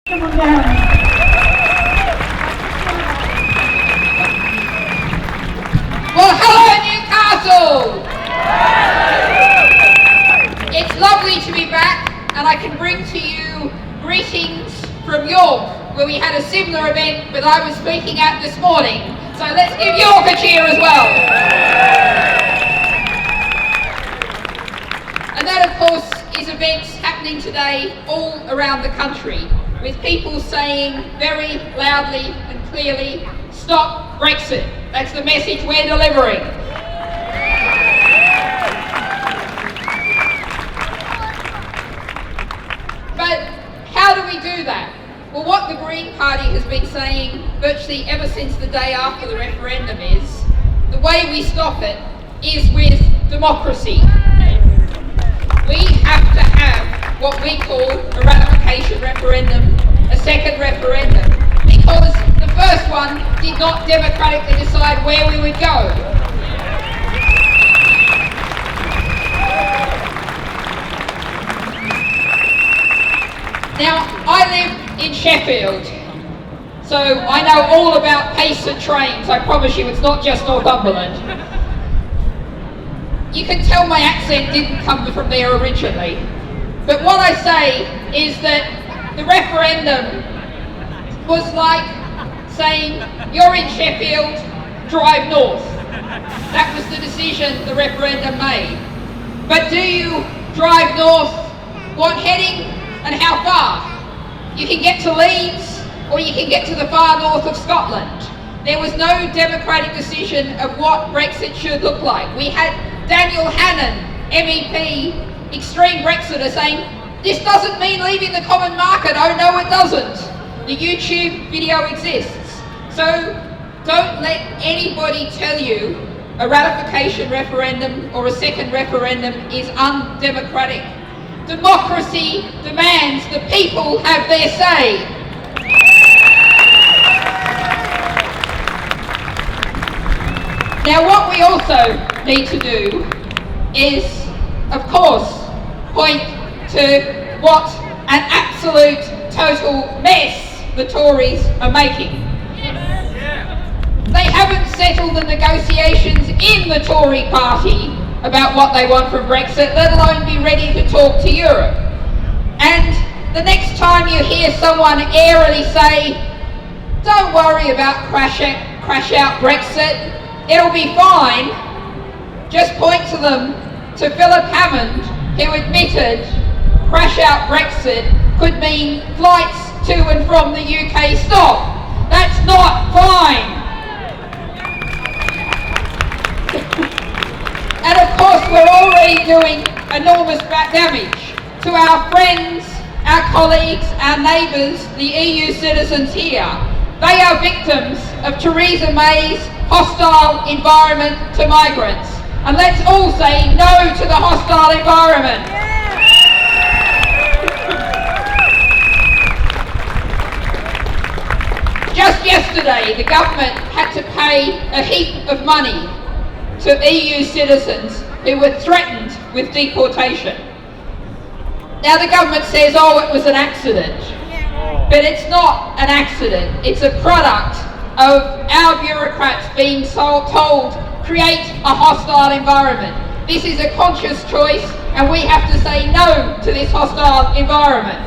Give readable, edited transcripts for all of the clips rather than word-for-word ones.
Well, hello Newcastle! It's lovely to be back, and I can bring to you greetings from York, where we had a similar event that I was speaking at this morning. So let's give York a cheer as well. And that, of course, is events happening today all around the country, with people saying very loudly and clearly, stop Brexit. That's the message we're delivering. But how do we do that? Well, what the Green Party has been saying virtually ever since the day after the referendum is, the way we stop it is with democracy. We have to have what we call a ratification referendum, a second referendum, because the first one did not democratically decide where we would go. Now, I live in Sheffield, so I know all about Pacer trains. I promise you, it's not just Northumberland. You can tell my accent didn't come from there originally. But what I say is that the referendum was like saying, you're in Sheffield, drive north. That was the decision the referendum made. But do you drive north, what heading and how far? You can get to Leeds or you can get to the far north of Scotland. There was no democratic decision of what Brexit should look like. We had Daniel Hannan, MEP, extreme Brexiter, saying, this doesn't mean leaving the common market. Oh no, it doesn't. The YouTube video exists. So don't let anybody tell you a ratification referendum or a second referendum is undemocratic. Democracy demands the people have their say. Now, what we also need to do is, of course, point to what an absolute total mess the Tories are making. They haven't settled the negotiations in the Tory party about what they want from Brexit, let alone be ready to talk to Europe. And the next time you hear someone airily say, don't worry about crash out Brexit, it'll be fine, just point to them to Philip Hammond, who admitted crash out Brexit could mean flights to and from the UK stop. That's not fine. And of course, we're already doing enormous damage to our friends, our colleagues, our neighbours, the EU citizens here. They are victims of Theresa May's hostile environment to migrants. And let's all say no to the hostile environment. Just yesterday, the government had to pay a heap of money to EU citizens who were threatened with deportation. Now the government says, oh, it was an accident. But it's not an accident. It's a product of our bureaucrats being told, create a hostile environment. This is a conscious choice, and we have to say no to this hostile environment.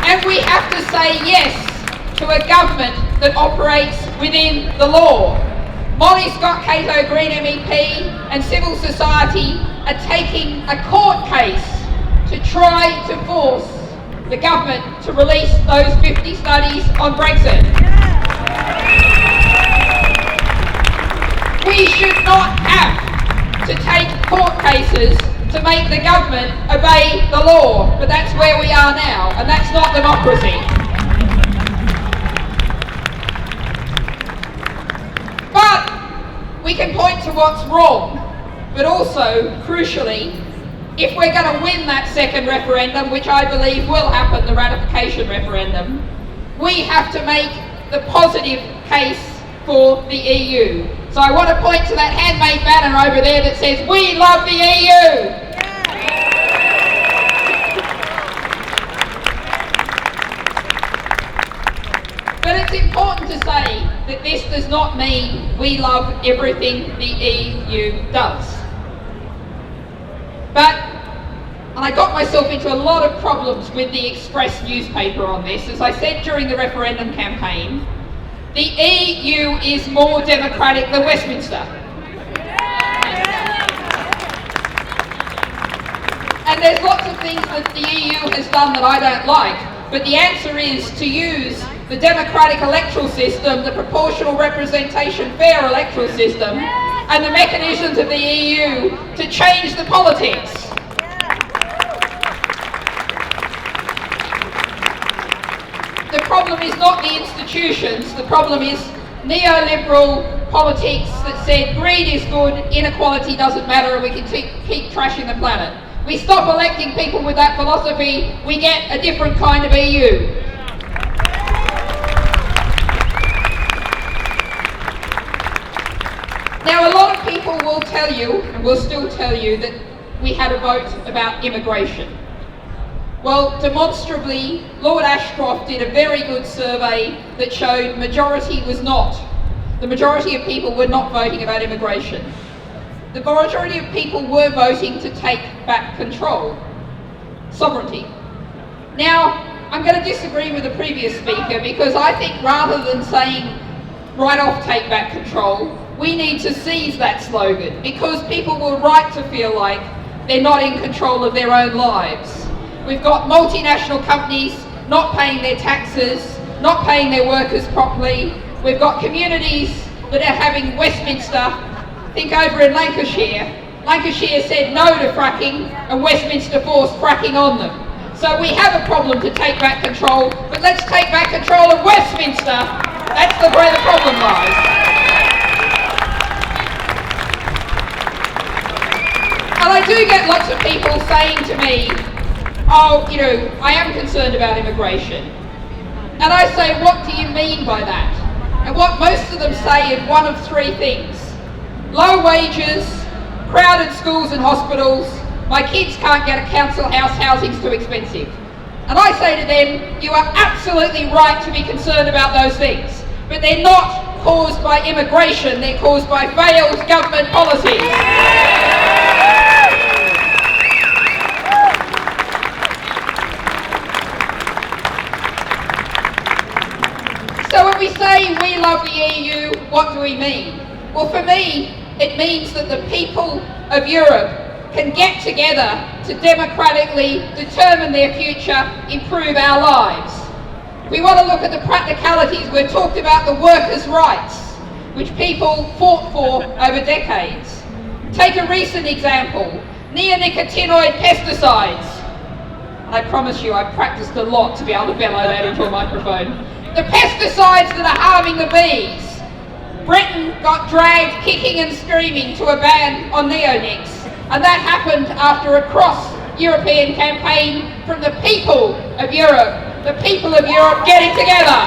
And we have to say yes to a government that operates within the law. Molly Scott-Cato, Green MEP, and civil society are taking a court case to try to force the government to release those 50 studies on Brexit. We should not have to take court cases to make the government obey the law, but that's where we are now, and that's not democracy. But we can point to what's wrong, but also, crucially, if we're going to win that second referendum, which I believe will happen, the ratification referendum, we have to make the positive case for the EU. So I want to point to that handmade banner over there that says, "We love the EU!" that this does not mean we love everything the EU does. But, and I got myself into a lot of problems with the Express newspaper on this. As I said during the referendum campaign, the EU is more democratic than Westminster. And there's lots of things that the EU has done that I don't like, but the answer is to use the democratic electoral system, the proportional representation fair electoral system, and the mechanisms of the EU to change the politics. The problem is not the institutions, the problem is neoliberal politics that said greed is good, inequality doesn't matter, and we can keep trashing the planet. We stop electing people with that philosophy, we get a different kind of EU. Now, a lot of people will tell you, and will still tell you, that we had a vote about immigration. Well, demonstrably, Lord Ashcroft did a very good survey that showed majority was not. The majority of people were not voting about immigration. The majority of people were voting to take back control, sovereignty. Now, I'm going to disagree with the previous speaker because I think rather than saying right off take back control, we need to seize that slogan because people were right to feel like they're not in control of their own lives. We've got multinational companies not paying their taxes, not paying their workers properly. We've got communities that are having Westminster. Think over in Lancashire. Lancashire said no to fracking and Westminster forced fracking on them. So we have a problem to take back control, but let's take back control of Westminster. That's where the problem lies. And I do get lots of people saying to me, oh, you know, I am concerned about immigration. And I say, what do you mean by that? And what most of them say is one of three things. Low wages, crowded schools and hospitals, my kids can't get a council house, housing's too expensive. And I say to them, you are absolutely right to be concerned about those things, but they're not caused by immigration, they're caused by failed government policies. So when we say we love the EU, what do we mean? Well, for me, it means that the people of Europe can get together to democratically determine their future, improve our lives. We want to look at the practicalities. We've talked about the workers' rights, which people fought for over decades. Take a recent example, neonicotinoid pesticides. And I promise you, I practiced a lot to be able to bellow that into a microphone. The pesticides that are harming the bees. Britain got dragged kicking and screaming to a ban on neonics, and that happened after a cross-European campaign from the people of Europe getting together.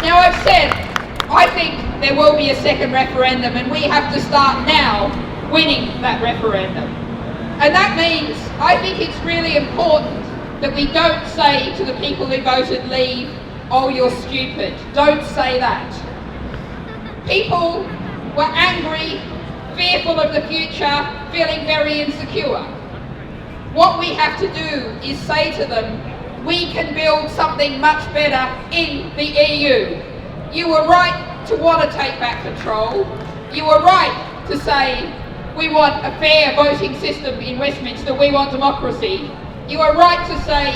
Now I've said, I think there will be a second referendum and we have to start now winning that referendum. And that means, I think it's really important that we don't say to the people who voted leave, oh, you're stupid. Don't say that. People were angry, fearful of the future, feeling very insecure. What we have to do is say to them, we can build something much better in the EU. You were right to want to take back control. You were right to say, we want a fair voting system in Westminster, we want democracy. You are right to say,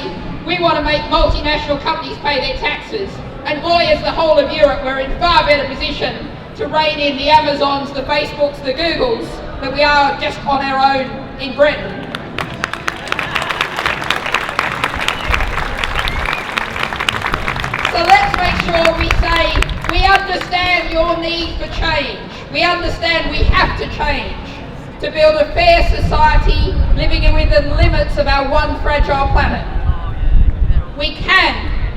we want to make multinational companies pay their taxes. And boy, as the whole of Europe, we're in far better position to rein in the Amazons, the Facebooks, the Googles, than we are just on our own in Britain. So let's make sure we say, we understand your need for change. We understand we have to change to build a fair society living within the limits of our one fragile planet.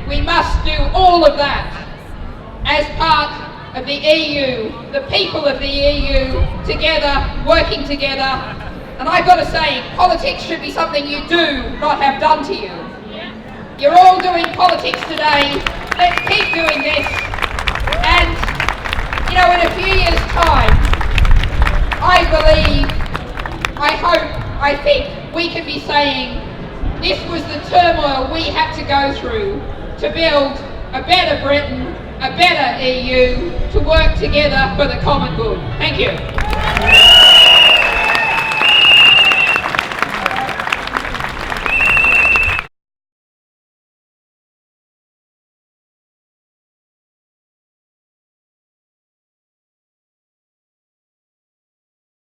We must do all of that as part of the EU, the people of the EU, together, working together, And I've got to say, politics should be something you do, not have done to you. You're all doing politics today. Let's keep doing this. And, you know, in a few years' time, I believe, I hope, I think we can be saying this was the turmoil we had to go through to build a better Britain, a better EU, to work together for the common good. Thank you.